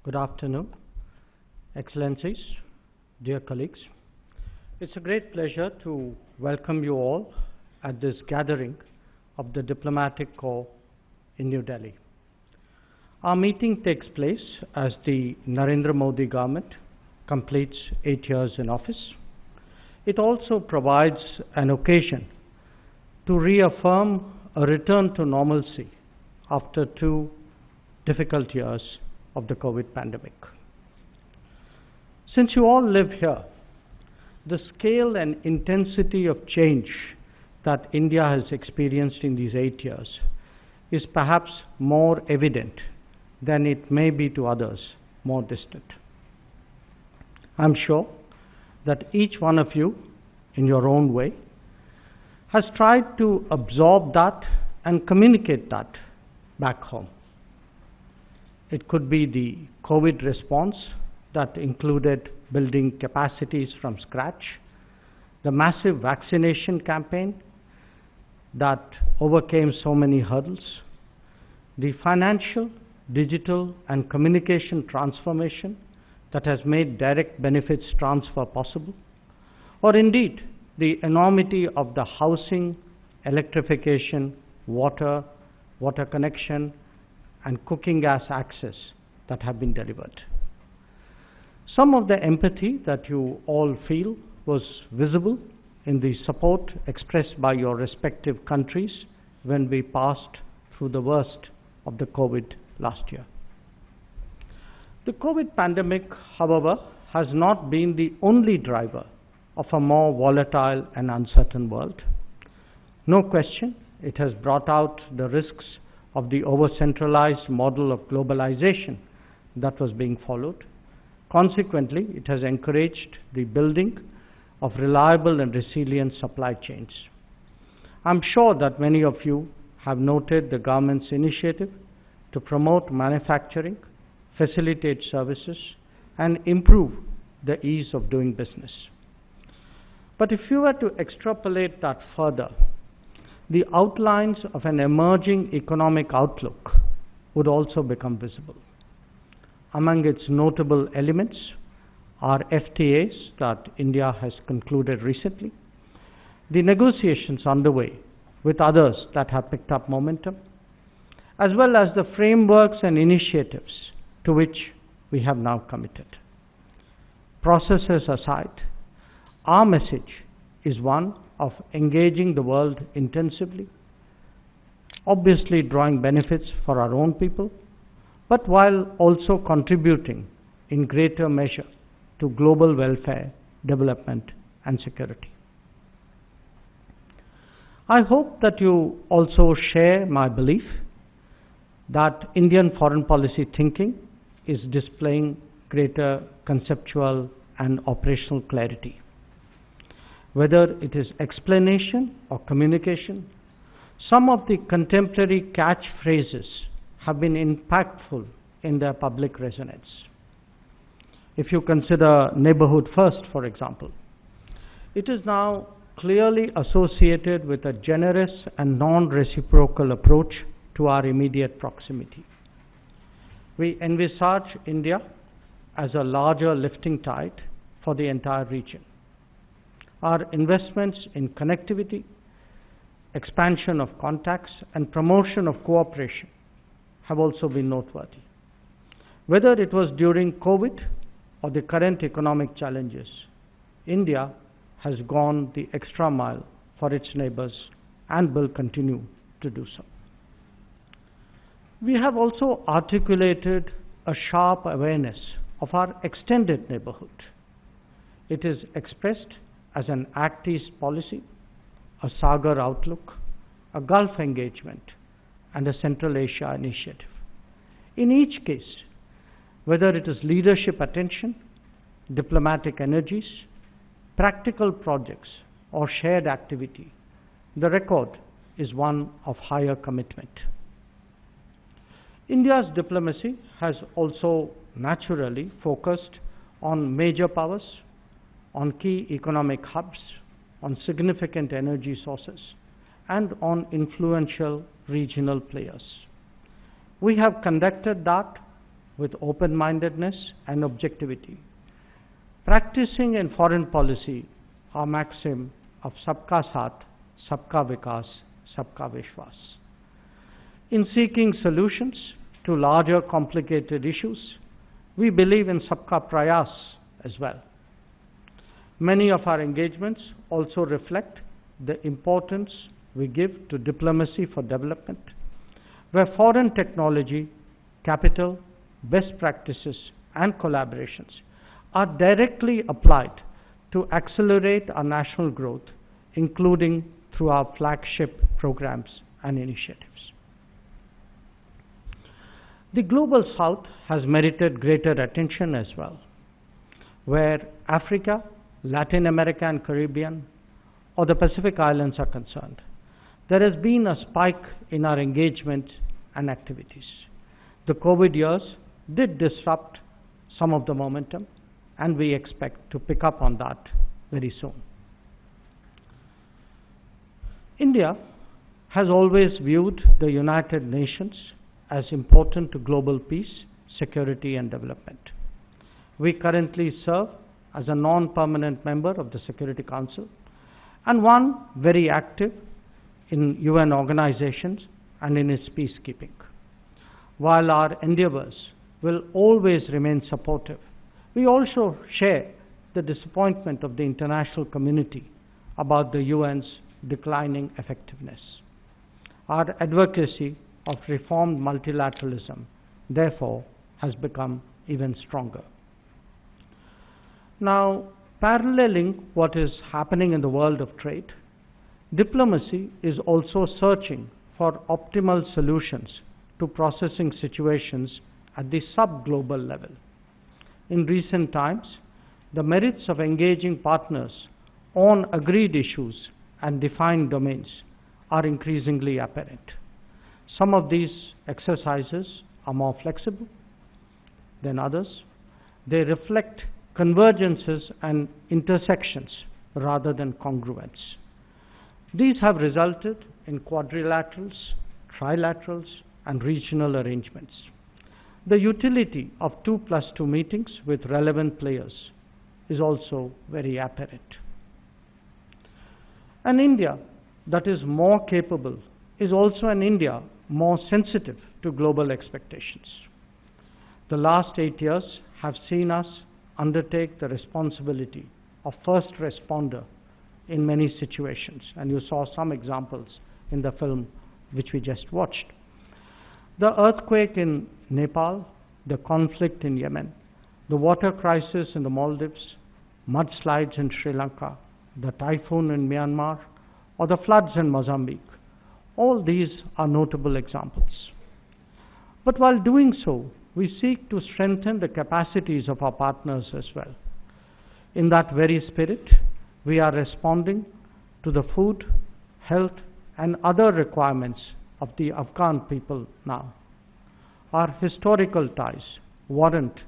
Good afternoon, Excellencies, dear colleagues. It's a great pleasure to welcome you all at this gathering of the Diplomatic Corps in New Delhi. Our meeting takes place as the Narendra Modi government completes 8 years in office. It also provides an occasion to reaffirm a return to normalcy after 2 difficult years of the COVID pandemic. Since you all live here, the scale and intensity of change that India has experienced in these 8 years is perhaps more evident than it may be to others more distant. I'm sure that each one of you, in your own way, has tried to absorb that and communicate that back home. It could be the COVID response that included building capacities from scratch, the massive vaccination campaign that overcame so many hurdles, the financial, digital, and communication transformation that has made direct benefits transfer possible, or indeed the enormity of the housing, electrification, water connection, and cooking gas access that have been delivered. Some of the empathy that you all feel was visible in the support expressed by your respective countries when we passed through the worst of the COVID last year. The COVID pandemic, however, has not been the only driver of a more volatile and uncertain world. No question, it has brought out the risks of the over-centralized model of globalization that was being followed. Consequently, it has encouraged the building of reliable and resilient supply chains. I'm sure that many of you have noted the government's initiative to promote manufacturing, facilitate services, and improve the ease of doing business. But if you were to extrapolate that further, the outlines of an emerging economic outlook would also become visible. Among its notable elements are FTAs that India has concluded recently, the negotiations underway with others that have picked up momentum, as well as the frameworks and initiatives to which we have now committed. Processes aside, our message is one of engaging the world intensively, obviously drawing benefits for our own people, but while also contributing in greater measure to global welfare, development, and security. I hope that you also share my belief that Indian foreign policy thinking is displaying greater conceptual and operational clarity. Whether it is explanation or communication, some of the contemporary catchphrases have been impactful in their public resonance. If you consider neighborhood first, for example, it is now clearly associated with a generous and non-reciprocal approach to our immediate proximity. We envisage India as a larger lifting tide for the entire region. Our investments in connectivity, expansion of contacts, and promotion of cooperation have also been noteworthy. Whether it was during COVID or the current economic challenges, India has gone the extra mile for its neighbors and will continue to do so. We have also articulated a sharp awareness of our extended neighborhood. It is expressed as an Act East policy, a Sagar outlook, a Gulf engagement, and a Central Asia initiative. In each case, whether it is leadership attention, diplomatic energies, practical projects, or shared activity, the record is one of higher commitment. India's diplomacy has also naturally focused on major powers, on key economic hubs, on significant energy sources, and on influential regional players. We have conducted that with open-mindedness and objectivity, practicing in foreign policy our maxim of Sabka Saath, Sabka Vikas, Sabka Vishwas. In seeking solutions to larger complicated issues, we believe in Sabka Prayas as well. Many of our engagements also reflect the importance we give to diplomacy for development, where foreign technology, capital, best practices, and collaborations are directly applied to accelerate our national growth, including through our flagship programs and initiatives. The Global South has merited greater attention as well, where Africa, Latin America and Caribbean, or the Pacific Islands are concerned. There has been a spike in our engagement and activities. The COVID years did disrupt some of the momentum, and we expect to pick up on that very soon. India has always viewed the United Nations as important to global peace, security, and development. We currently serve as a non-permanent member of the Security Council and one very active in UN organizations and in its peacekeeping. While our endeavors will always remain supportive, we also share the disappointment of the international community about the UN's declining effectiveness. Our advocacy of reformed multilateralism, therefore, has become even stronger. Now, paralleling what is happening in the world of trade, diplomacy is also searching for optimal solutions to processing situations at the sub-global level. In recent times, the merits of engaging partners on agreed issues and defined domains are increasingly apparent. Some of these exercises are more flexible than others. They reflect convergences and intersections rather than congruence. These have resulted in quadrilaterals, trilaterals, and regional arrangements. The utility of 2+2 meetings with relevant players is also very apparent. An India that is more capable is also an India more sensitive to global expectations. The last 8 years have seen us undertake the responsibility of first responder in many situations, and you saw some examples in the film which we just watched. The earthquake in Nepal, the conflict in Yemen, the water crisis in the Maldives, mudslides in Sri Lanka, the typhoon in Myanmar, or the floods in Mozambique. All these are notable examples. But while doing so, we seek to strengthen the capacities of our partners as well. In that very spirit, we are responding to the food, health, and other requirements of the Afghan people now. Our historical ties warrant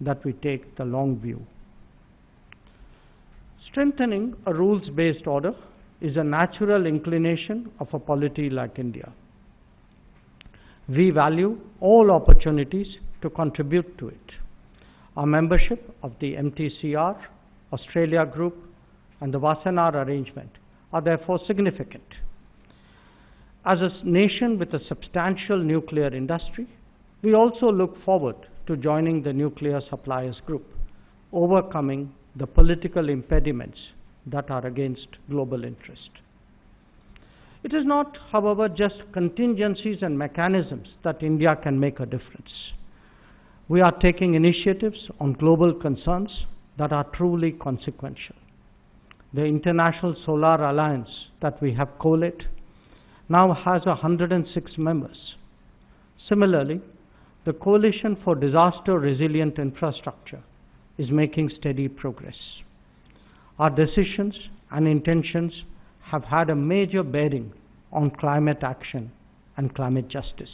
that we take the long view. Strengthening a rules-based order is a natural inclination of a polity like India. We value all opportunities to contribute to it. Our membership of the MTCR, Australia Group, and the Wassenaar arrangement are therefore significant. As a nation with a substantial nuclear industry, we also look forward to joining the Nuclear Suppliers Group, overcoming the political impediments that are against global interest. It is not, however, just contingencies and mechanisms that India can make a difference. We are taking initiatives on global concerns that are truly consequential. The International Solar Alliance that we have collated now has 106 members. Similarly, the Coalition for Disaster Resilient Infrastructure is making steady progress. Our decisions and intentions have had a major bearing on climate action and climate justice.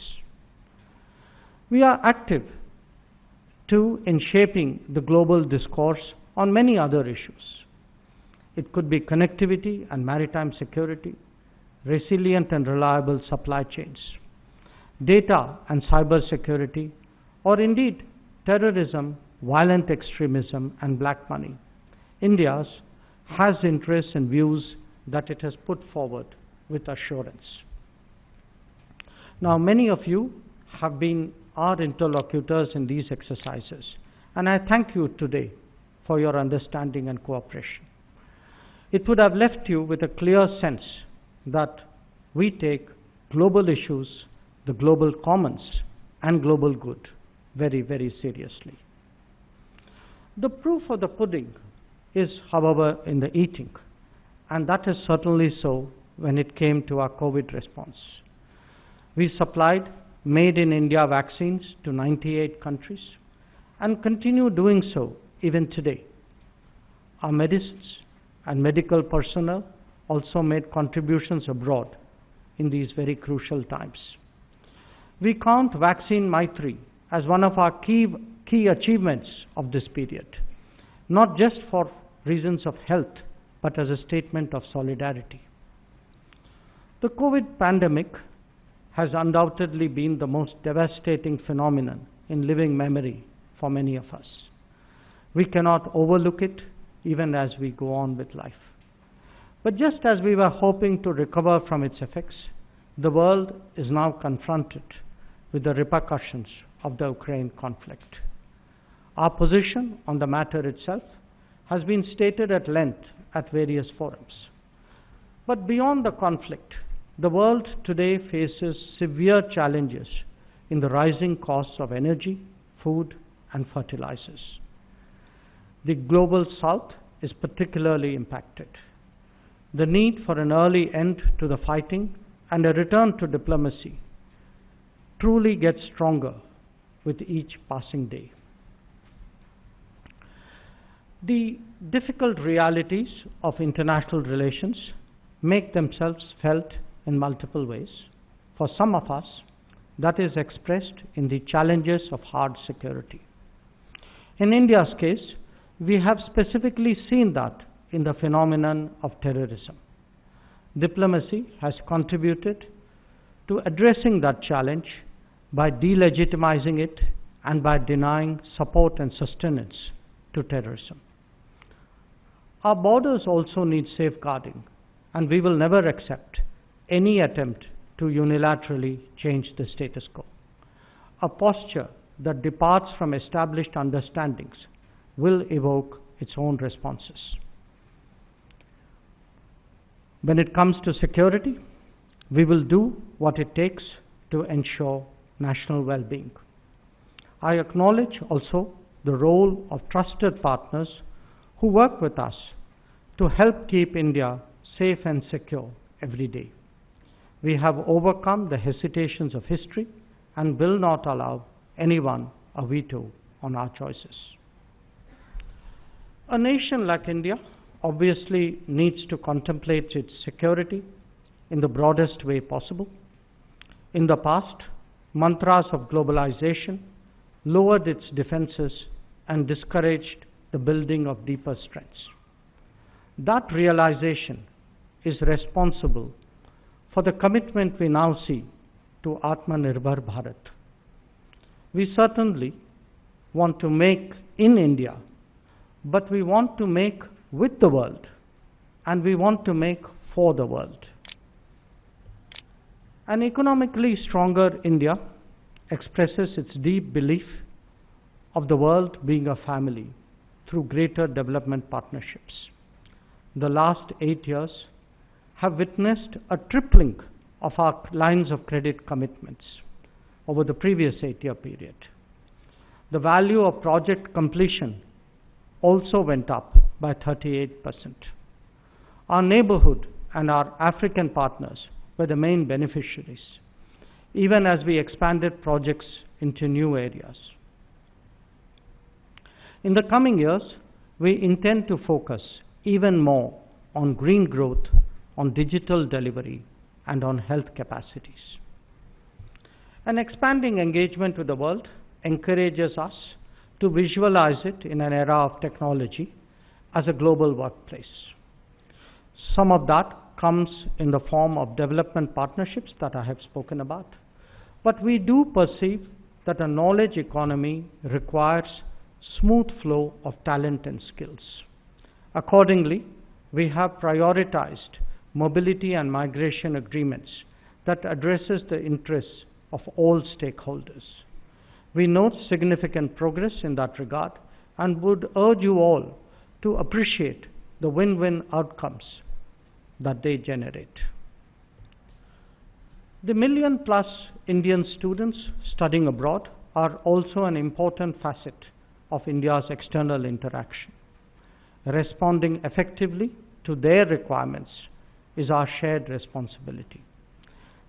We are active too in shaping the global discourse on many other issues. It could be connectivity and maritime security, resilient and reliable supply chains, data and cyber security, or indeed terrorism, violent extremism, and black money, India has interests and views that it has put forward with assurance. Now, many of you have been our interlocutors in these exercises, and I thank you today for your understanding and cooperation. It would have left you with a clear sense that we take global issues, the global commons, and global good very, very seriously. The proof of the pudding is, however, in the eating, and that is certainly so when it came to our COVID response. We supplied made-in-India vaccines to 98 countries and continue doing so even today. Our medicines and medical personnel also made contributions abroad in these very crucial times. We count Vaccine Maitri as one of our key achievements of this period, not just for reasons of health, but as a statement of solidarity. The COVID pandemic has undoubtedly been the most devastating phenomenon in living memory for many of us. We cannot overlook it even as we go on with life. But just as we were hoping to recover from its effects, the world is now confronted with the repercussions of the Ukraine conflict. Our position on the matter itself has been stated at length at various forums. But beyond the conflict, the world today faces severe challenges in the rising costs of energy, food, and fertilizers. The global south is particularly impacted. The need for an early end to the fighting and a return to diplomacy truly gets stronger with each passing day. The difficult realities of international relations make themselves felt in multiple ways. For some of us, that is expressed in the challenges of hard security. In India's case, we have specifically seen that in the phenomenon of terrorism. Diplomacy has contributed to addressing that challenge by delegitimizing it and by denying support and sustenance to terrorism. Our borders also need safeguarding, and we will never accept any attempt to unilaterally change the status quo. A posture that departs from established understandings will evoke its own responses. When it comes to security, we will do what it takes to ensure national well-being. I acknowledge also the role of trusted partners who work with us to help keep India safe and secure every day. We have overcome the hesitations of history and will not allow anyone a veto on our choices. A nation like India obviously needs to contemplate its security in the broadest way possible. In the past, mantras of globalization lowered its defenses and discouraged the building of deeper strengths. That realization is responsible for the commitment we now see to Atmanirbhar Bharat. We certainly want to make in India, but we want to make with the world, and we want to make for the world. An economically stronger India expresses its deep belief of the world being a family through greater development partnerships. The last 8 years have witnessed a tripling of our lines of credit commitments over the previous 8-year period. The value of project completion also went up by 38%. Our neighborhood and our African partners were the main beneficiaries, even as we expanded projects into new areas. In the coming years, we intend to focus even more on green growth, on digital delivery, and on health capacities. An expanding engagement with the world encourages us to visualize it in an era of technology as a global workplace. Some of that comes in the form of development partnerships that I have spoken about, but we do perceive that a knowledge economy requires smooth flow of talent and skills. Accordingly, we have prioritized mobility and migration agreements that addresses the interests of all stakeholders. We note significant progress in that regard and would urge you all to appreciate the win-win outcomes that they generate. The million-plus Indian students studying abroad are also an important facet of India's external interaction. Responding effectively to their requirements is our shared responsibility.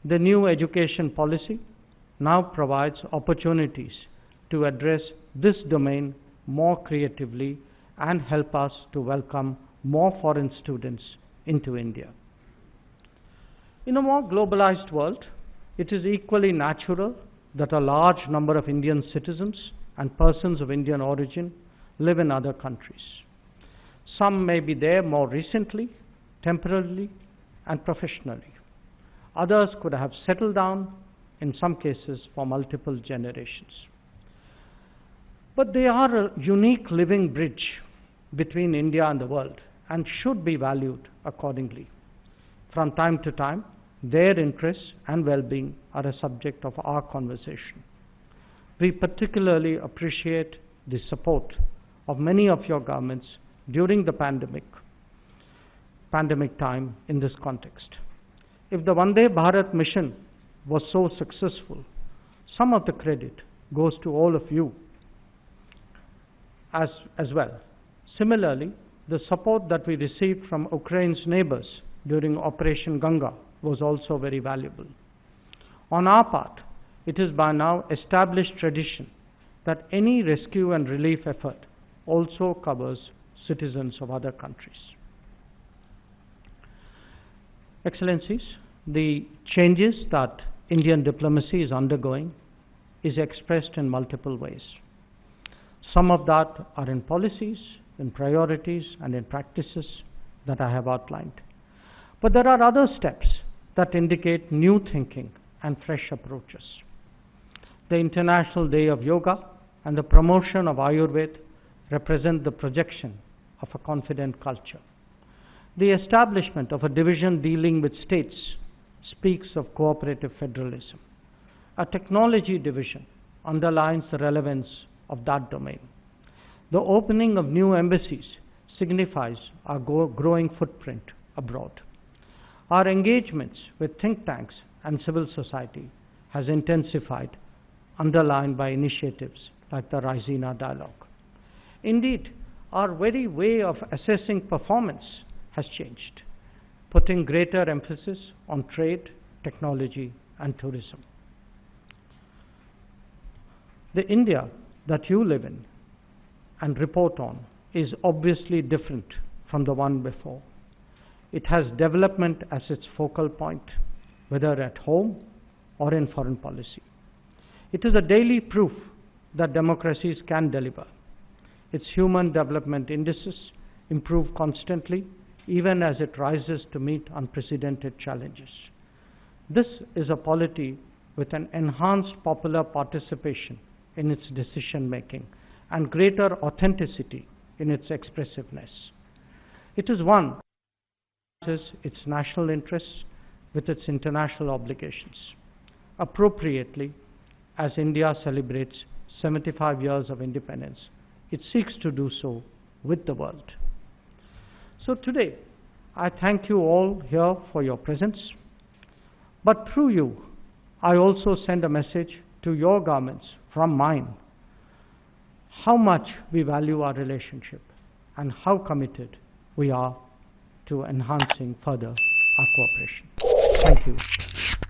The new education policy now provides opportunities to address this domain more creatively and help us to welcome more foreign students into India. In a more globalized world, it is equally natural that a large number of Indian citizens and persons of Indian origin live in other countries. Some may be there more recently, temporarily, and professionally. Others could have settled down, in some cases, for multiple generations. But they are a unique living bridge between India and the world and should be valued accordingly. From time to time, their interests and well-being are a subject of our conversation. We particularly appreciate the support of many of your governments during the pandemic time in this context. If the Vande Bharat mission was so successful, some of the credit goes to all of you as well. Similarly, the support that we received from Ukraine's neighbors during Operation Ganga was also very valuable. On our part, it is by now established tradition that any rescue and relief effort also covers citizens of other countries. Excellencies, the changes that Indian diplomacy is undergoing is expressed in multiple ways. Some of that are in policies, in priorities, and in practices that I have outlined. But there are other steps that indicate new thinking and fresh approaches. The International Day of Yoga and the promotion of Ayurveda represent the projection of a confident culture. The establishment of a division dealing with states speaks of cooperative federalism. A technology division underlines the relevance of that domain. The opening of new embassies signifies our growing footprint abroad. Our engagements with think tanks and civil society has intensified, underlined by initiatives like the Raisina Dialogue. Indeed, our very way of assessing performance has changed, putting greater emphasis on trade, technology, and tourism. The India that you live in and report on is obviously different from the one before. It has development as its focal point, whether at home or in foreign policy. It is a daily proof that democracies can deliver. Its human development indices improve constantly, even as it rises to meet unprecedented challenges. This is a polity with an enhanced popular participation in its decision-making and greater authenticity in its expressiveness. It is one that balances its national interests with its international obligations. Appropriately, as India celebrates 75 years of independence, it seeks to do so with the world. So today, I thank you all here for your presence, but through you, I also send a message to your governments from mine, how much we value our relationship and how committed we are to enhancing further our cooperation. Thank you.